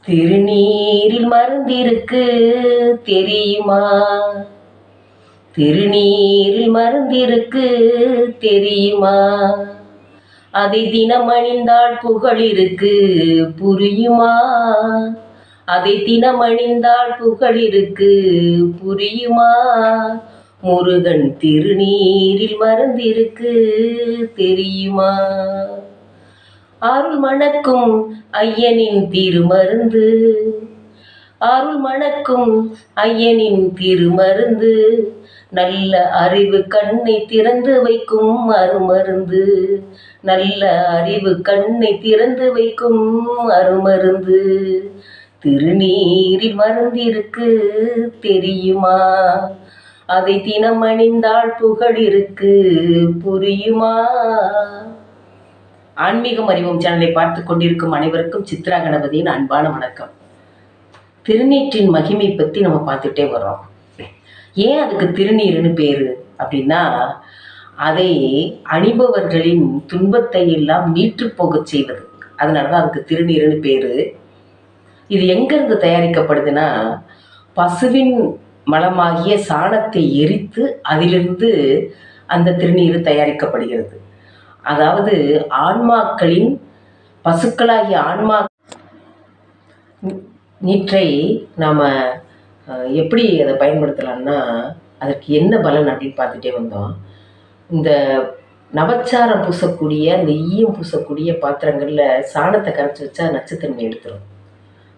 திருநீரில் மருந்திருக்கு தெரியுமா? திருநீரில் மருந்திருக்கு தெரியுமா? அதை தினம் அணிந்தால் புகழிருக்கு புரியுமா? அதை தினம் அணிந்தால் புகழிருக்கு புரியுமா? முருகன் திருநீரில் மருந்திருக்கு தெரியுமா? அருள் மணக்கும் ஐயனின் திருமருந்து, அருள் மணக்கும் ஐயனின் திருமருந்து, நல்ல அறிவு கண்ணை திறந்து வைக்கும் அருமருந்து, நல்ல அறிவு கண்ணை திறந்து வைக்கும் அருமருந்து. திருநீரில் மருந்திருக்கு தெரியுமா? அதை தினம் அணிந்தால் புகழிருக்கு புரியுமா? ஆன்மீகம் அறிவோம் சேனலை பார்த்து கொண்டிருக்கும் அனைவருக்கும் சித்ரா கணபதியின் அன்பான வணக்கம். திருநீற்றின் மகிமை பற்றி நம்ம பார்த்துட்டே வர்றோம். ஏன் அதுக்கு திருநீர்னு பேரு அப்படின்னா, அதை அணிபவர்களின் துன்பத்தை எல்லாம் நீற்று போக செய்வது. அதனாலதான் அதுக்கு திருநீர்னு பேரு. இது எங்கிருந்து தயாரிக்கப்படுதுன்னா, பசுவின் மலமாகிய சாணத்தை எரித்து அதிலிருந்து அந்த திருநீர் தயாரிக்கப்படுகிறது. அதாவது ஆன்மாக்களின் பசுக்களாகிய ஆன்மா நீற்றை நாம் எப்படி அதை பயன்படுத்தலாம்னா, அதற்கு என்ன பலன் அப்படின்னு பார்த்துட்டே வந்தோம். இந்த நவச்சாரம் பூசக்கூடிய அந்த ஈயம் பூசக்கூடிய பாத்திரங்களில் சாணத்தை கரைச்சி வச்சா நச்சுத்தன்மை எடுத்துரும்.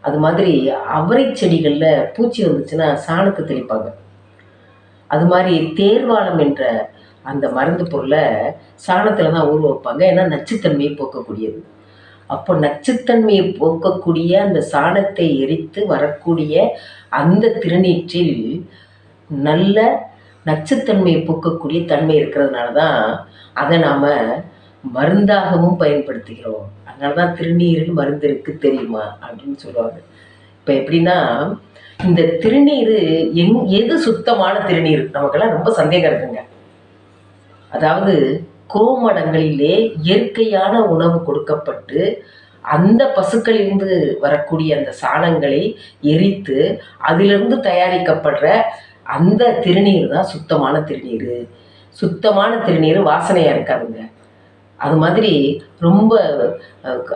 அது மாதிரி அவரை செடிகளில் பூச்சி வந்துச்சுன்னா சாணத்தை தெளிப்பாங்க. அது மாதிரி தேர்வாழம் என்ற அந்த மருந்து பொருளை சாணத்தில் தான் ஊற வைப்பாங்க. ஏன்னா நச்சுத்தன்மையை போக்கக்கூடியது. அப்போ நச்சுத்தன்மையை போக்கக்கூடிய அந்த சாணத்தை எரித்து வரக்கூடிய அந்த திருநீற்றில் நல்ல நச்சுத்தன்மையை போக்கக்கூடிய தன்மை இருக்கிறதுனால தான் அதை நாம் மருந்தாகவும் பயன்படுத்துகிறோம். அதனால தான் திருநீரில் மருந்து இருக்கு தெரியுமா அப்படின்னு சொல்லுவாங்க. இப்போ எப்படின்னா, இந்த திருநீர் எது சுத்தமான திருநீர் நமக்கெல்லாம் ரொம்ப சந்தேகம் இருக்குங்க. அதாவது கோமடங்களிலே இயற்கையான உணவு கொடுக்கப்பட்டு அந்த பசுக்களிலிருந்து வரக்கூடிய அந்த சாணங்களை எரித்து அதிலிருந்து தயாரிக்கப்படுற அந்த திருநீர் தான் சுத்தமான திருநீர். சுத்தமான திருநீர் வாசனையாக இருக்காதுங்க. அது மாதிரி ரொம்ப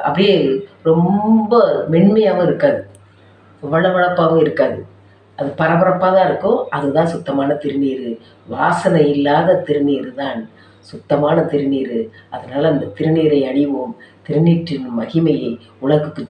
அப்படியே ரொம்ப மென்மையாகவும் இருக்காது, வளவளப்பாகவும் இருக்காது. அது பரபரப்பாக தான் இருக்கும். அதுதான் சுத்தமான திருநீர். வாசனை இல்லாத திருநீர் தான் சுத்தமான திருநீர். அதனால் அந்த திருநீரை அணிவோம். திருநீற்றின் மகிமையை உலகுக்கு